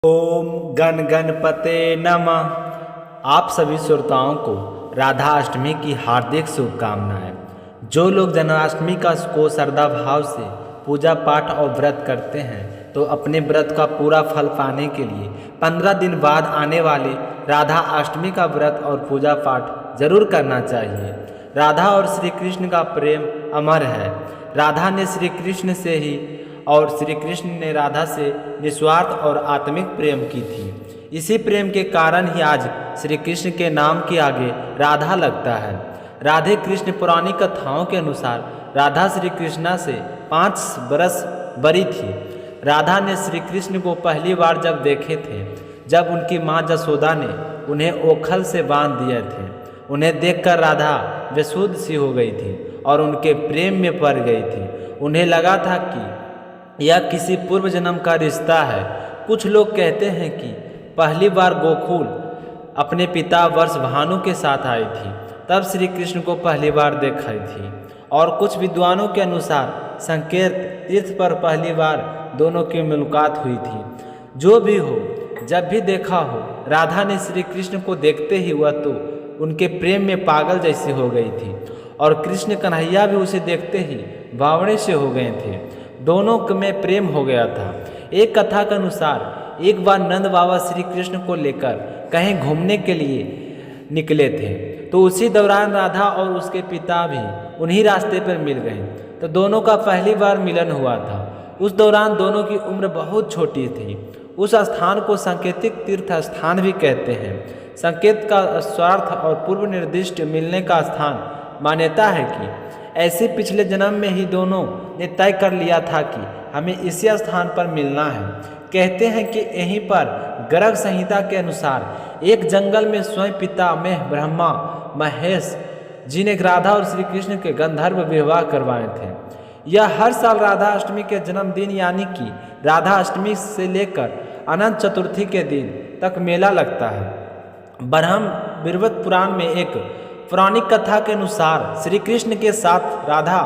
ओम गण गणपते नमः। आप सभी श्रोताओं को राधा अष्टमी की हार्दिक शुभकामनाएं। जो लोग जन्माष्टमी को श्रद्धा भाव से पूजा पाठ और व्रत करते हैं तो अपने व्रत का पूरा फल पाने के लिए 15 दिन बाद आने वाले राधा अष्टमी का व्रत और पूजा पाठ जरूर करना चाहिए। राधा और श्री कृष्ण का प्रेम अमर है। राधा ने श्री कृष्ण से ही और श्री कृष्ण ने राधा से निस्वार्थ और आत्मिक प्रेम की थी। इसी प्रेम के कारण ही आज श्री कृष्ण के नाम के आगे राधा लगता है। राधे कृष्ण पुरानी कथाओं के अनुसार राधा श्री कृष्णा से 5 बरस बड़ी थी। राधा ने श्री कृष्ण को पहली बार जब देखे थे जब उनकी माँ जसोदा ने उन्हें ओखल से बांध दिए थे। उन्हें देखकर राधा बेसुध सी हो गई थी और उनके प्रेम में पड़ गई थी। उन्हें लगा था कि यह किसी पूर्व जन्म का रिश्ता है। कुछ लोग कहते हैं कि पहली बार गोकुल अपने पिता वर्षभानु के साथ आई थी तब श्री कृष्ण को पहली बार देखी थी, और कुछ विद्वानों के अनुसार संकेत तीर्थ पर पहली बार दोनों की मुलाकात हुई थी। जो भी हो, जब भी देखा हो, राधा ने श्री कृष्ण को देखते ही वह तो उनके प्रेम में पागल जैसी हो गई थी और कृष्ण कन्हैया भी उसे देखते ही बावड़े से हो गए थे। दोनों में प्रेम हो गया था। एक कथा के अनुसार एक बार नंद बाबा श्री कृष्ण को लेकर कहीं घूमने के लिए निकले थे तो उसी दौरान राधा और उसके पिता भी उन्हीं रास्ते पर मिल गए। तो दोनों का पहली बार मिलन हुआ था। उस दौरान दोनों की उम्र बहुत छोटी थी। उस स्थान को सांकेतिक तीर्थ स्थान भी कहते हैं। संकेत का स्वार्थ और पूर्व निर्दिष्ट मिलने का स्थान मान्यता है कि ऐसे पिछले जन्म में ही दोनों ने तय कर लिया था कि हमें इसी स्थान पर मिलना है। कहते हैं कि यहीं पर गर्ग संहिता के अनुसार एक जंगल में स्वयं पिता में ब्रह्मा महेश जी ने राधा और श्री कृष्ण के गंधर्व विवाह करवाए थे। यह हर साल राधा अष्टमी के जन्मदिन यानी कि राधा अष्टमी से लेकर अनंत चतुर्थी के दिन तक मेला लगता है। ब्रह्म बिरवत पुराण में एक पौराणिक कथा के अनुसार श्री कृष्ण के साथ राधा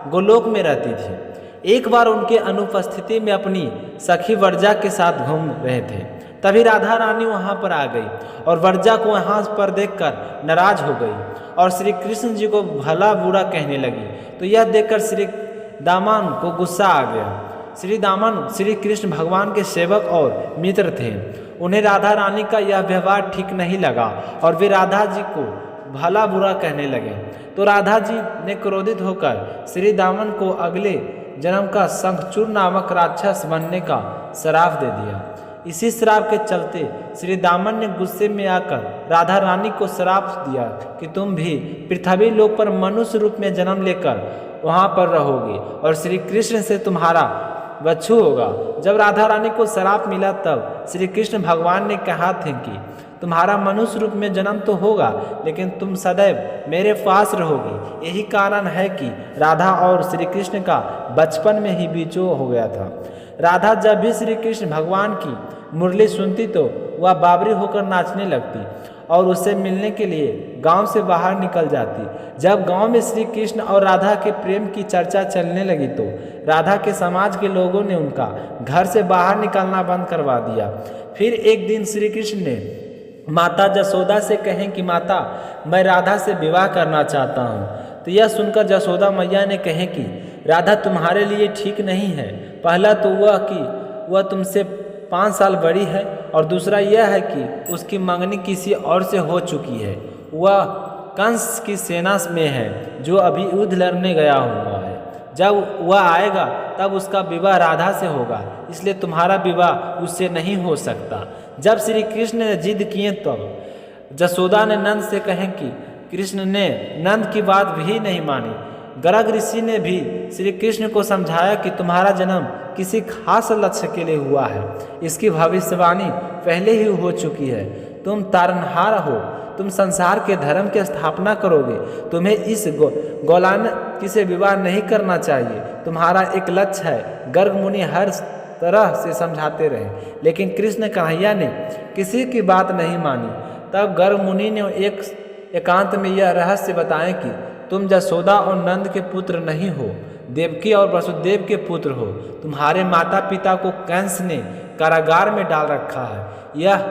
गोलोक में रहती थी। एक बार उनके अनुपस्थिति में अपनी सखी वर्जा के साथ घूम रहे थे, तभी राधा रानी वहां पर आ गई और वर्जा को वहां पर देखकर नाराज हो गई और श्री कृष्ण जी को भला बुरा कहने लगी। तो यह देखकर श्री दामन को गुस्सा आ गया। श्री दामन श्री कृष्ण भगवान के सेवक और मित्र थे। उन्हें राधा रानी का यह व्यवहार ठीक नहीं लगा और वे राधा जी को भला बुरा कहने लगे। तो राधा जी ने क्रोधित होकर श्री दामन को अगले जन्म का शंखचूर नामक राक्षस बनने का श्राप दे दिया। इसी श्राप के चलते श्री दामन ने गुस्से में आकर राधा रानी को श्राप दिया कि तुम भी पृथ्वी लोक पर मनुष्य रूप में जन्म लेकर वहां पर रहोगे और श्री कृष्ण से तुम्हारा बच्चू होगा। जब राधा रानी को श्राप मिला तब श्री कृष्ण भगवान ने कहा थे कि तुम्हारा मनुष्य रूप में जन्म तो होगा लेकिन तुम सदैव मेरे पास रहोगी। यही कारण है कि राधा और श्री कृष्ण का बचपन में ही बीचो हो गया था। राधा जब भी श्री कृष्ण भगवान की मुरली सुनती तो वह बावरी होकर नाचने लगती और उससे मिलने के लिए गांव से बाहर निकल जाती। जब गांव में श्री कृष्ण और राधा के प्रेम की चर्चा चलने लगी तो राधा के समाज के लोगों ने उनका घर से बाहर निकलना बंद करवा दिया। फिर एक दिन श्री कृष्ण ने माता जसोदा से कहें कि माता, मैं राधा से विवाह करना चाहता हूँ। तो यह सुनकर जसोदा मैया ने कहे कि राधा तुम्हारे लिए ठीक नहीं है। पहला तो वह कि वह तुमसे 5 साल बड़ी है और दूसरा यह है कि उसकी मंगनी किसी और से हो चुकी है। वह कंस की सेना में है जो अभी युद्ध लड़ने गया हुआ है। जब वह आएगा तब उसका विवाह राधा से होगा, इसलिए तुम्हारा विवाह उससे नहीं हो सकता। जब श्री कृष्ण ने जिद किए तो जसोदा ने नंद से कहें कि कृष्ण ने नंद की बात भी नहीं मानी। गर्ग ऋषि ने भी श्री कृष्ण को समझाया कि तुम्हारा जन्म किसी खास लक्ष्य के लिए हुआ है। इसकी भविष्यवाणी पहले ही हो चुकी है। तुम तारनहार हो, तुम संसार के धर्म की स्थापना करोगे। तुम्हें इस गौलान किसे विवाह नहीं करना चाहिए। तुम्हारा एक लक्ष्य है। गर्ग मुनि हर तरह से समझाते रहे लेकिन कृष्ण कन्हैया ने किसी की बात नहीं मानी। तब गर्ग मुनि ने एकांत में यह रहस्य बताया कि तुम जसोदा और नंद के पुत्र नहीं हो, देवकी और वसुदेव के पुत्र हो। तुम्हारे माता पिता को कंस ने कारागार में डाल रखा है। यह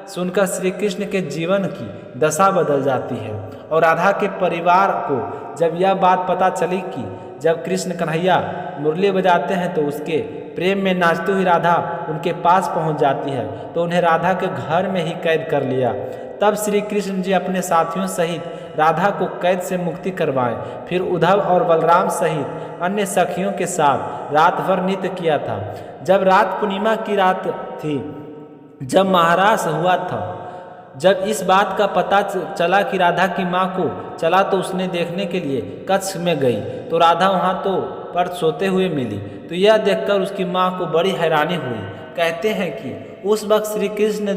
सुनकर श्री कृष्ण के जीवन की दशा बदल जाती है और राधा के परिवार को जब यह बात पता चली कि जब कृष्ण कन्हैया मुरली बजाते हैं तो उसके प्रेम में नाचती हुई राधा उनके पास पहुंच जाती है, तो उन्हें राधा के घर में ही कैद कर लिया। तब श्री कृष्ण जी अपने साथियों सहित राधा को कैद से मुक्ति करवाएं। फिर उद्धव और बलराम सहित अन्य सखियों के साथ रात भर नृत्य किया था। जब रात पूर्णिमा की रात थी, जब महारास हुआ था, जब इस बात का पता चला कि राधा की माँ को चला तो उसने देखने के लिए कच्छ में गई तो राधा वहाँ तो पर सोते हुए मिली। तो यह देखकर उसकी माँ को बड़ी हैरानी हुई। कहते हैं कि उस वक्त श्री कृष्ण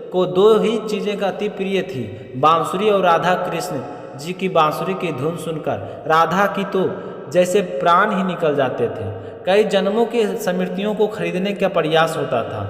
को दो ही चीज़ें का अति प्रिय थी, बांसुरी और राधा। कृष्ण जी की बांसुरी की धुन सुनकर राधा की तो जैसे प्राण ही निकल जाते थे। कई जन्मों की स्मृतियों को खरीदने का प्रयास होता था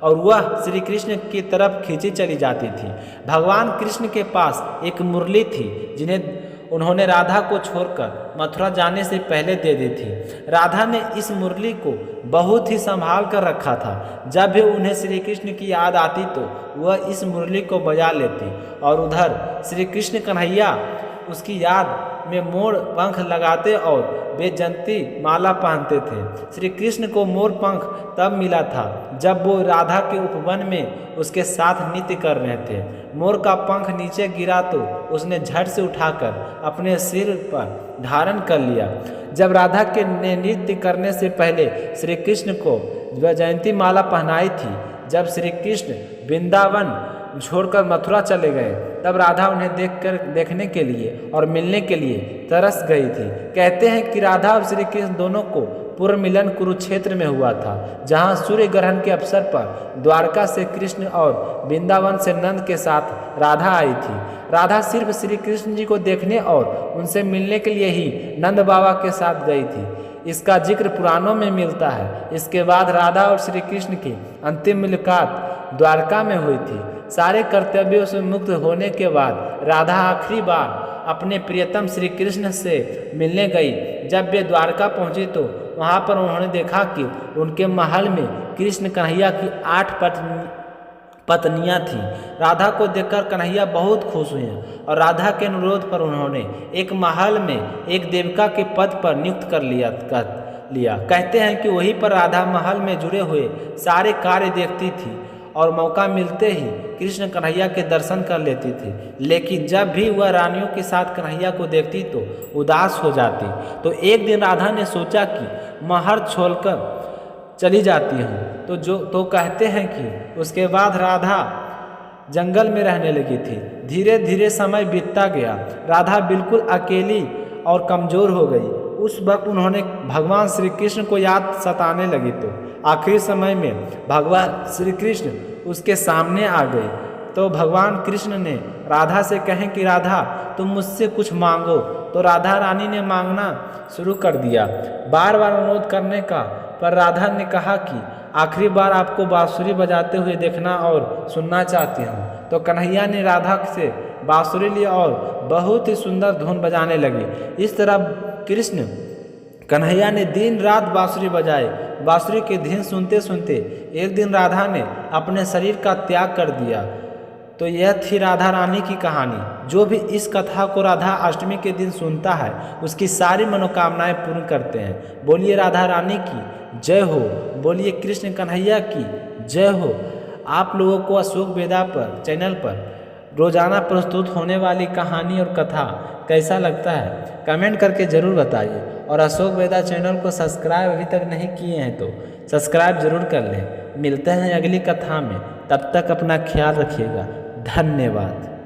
और वह श्री कृष्ण की तरफ खींची चली जाती थी। भगवान कृष्ण के पास एक मुरली थी जिन्हें उन्होंने राधा को छोड़कर मथुरा जाने से पहले दे दी थी। राधा ने इस मुरली को बहुत ही संभाल कर रखा था। जब भी उन्हें श्री कृष्ण की याद आती तो वह इस मुरली को बजा लेती और उधर श्री कृष्ण कन्हैया उसकी याद में मोर पंख लगाते और बेजंती माला पहनते थे। श्री कृष्ण को मोर पंख तब मिला था जब वो राधा के उपवन में उसके साथ नृत्य कर रहे थे। मोर का पंख नीचे गिरा तो उसने झट से उठाकर अपने सिर पर धारण कर लिया। जब राधा के ने नृत्य करने से पहले श्री कृष्ण को जयंती माला पहनाई थी, जब श्री कृष्ण वृंदावन छोड़कर मथुरा चले गए तब राधा उन्हें देखने के लिए और मिलने के लिए तरस गई थी। कहते हैं कि राधा और श्री कृष्ण दोनों को पूर्व मिलन कुरुक्षेत्र में हुआ था, जहां सूर्य ग्रहण के अवसर पर द्वारका से कृष्ण और वृंदावन से नंद के साथ राधा आई थी। राधा सिर्फ श्री कृष्ण जी को देखने और उनसे मिलने के लिए ही नंद बाबा के साथ गई थी। इसका जिक्र पुराणों में मिलता है। इसके बाद राधा और श्री कृष्ण की अंतिम मुलाकात द्वारका में हुई थी। सारे कर्तव्यों से मुक्त होने के बाद राधा आखिरी बार अपने प्रियतम श्री कृष्ण से मिलने गई। जब वे द्वारका पहुंची तो वहां पर उन्होंने देखा कि उनके महल में कृष्ण कन्हैया की 8 पत्नियां थीं। राधा को देखकर कन्हैया बहुत खुश हुए और राधा के अनुरोध पर उन्होंने एक महल में एक देविका के पद पर नियुक्त कर लिया। कहते हैं कि वहीं पर राधा महल में जुड़े हुए सारे कार्य देखती थी और मौका मिलते ही कृष्ण कन्हैया के दर्शन कर लेती थी। लेकिन जब भी वह रानियों के साथ कन्हैया को देखती तो उदास हो जाती। तो एक दिन राधा ने सोचा कि महल छोड़कर चली जाती हूँ। तो कहते हैं कि उसके बाद राधा जंगल में रहने लगी थी। धीरे धीरे समय बीतता गया। राधा बिल्कुल अकेली और कमज़ोर हो गई। उस वक्त उन्होंने भगवान श्री कृष्ण को याद सताने लगी तो आखिरी समय में भगवान श्री कृष्ण उसके सामने आ गए। तो भगवान कृष्ण ने राधा से कहें कि राधा तुम मुझसे कुछ मांगो। तो राधा रानी ने मांगना शुरू कर दिया। बार बार अनुरोध करने का पर राधा ने कहा कि आखिरी बार आपको बांसुरी बजाते हुए देखना और सुनना चाहती हूँ। तो कन्हैया ने राधा से बांसुरी ली और बहुत ही सुंदर धुन बजाने लगी। इस तरह कृष्ण कन्हैया ने दिन रात बांसुरी बजाए। बांसुरी के धुन सुनते सुनते एक दिन राधा ने अपने शरीर का त्याग कर दिया। तो यह थी राधा रानी की कहानी। जो भी इस कथा को राधा अष्टमी के दिन सुनता है उसकी सारी मनोकामनाएं पूर्ण करते हैं। बोलिए राधा रानी की जय हो, बोलिए कृष्ण कन्हैया की जय हो। आप लोगों को अशोक वेदा पर चैनल पर रोजाना प्रस्तुत होने वाली कहानी और कथा कैसा लगता है कमेंट करके ज़रूर बताइए। और अशोक वेदा चैनल को सब्सक्राइब अभी तक नहीं किए हैं तो सब्सक्राइब ज़रूर कर लें। मिलते हैं अगली कथा में, तब तक अपना ख्याल रखिएगा। धन्यवाद।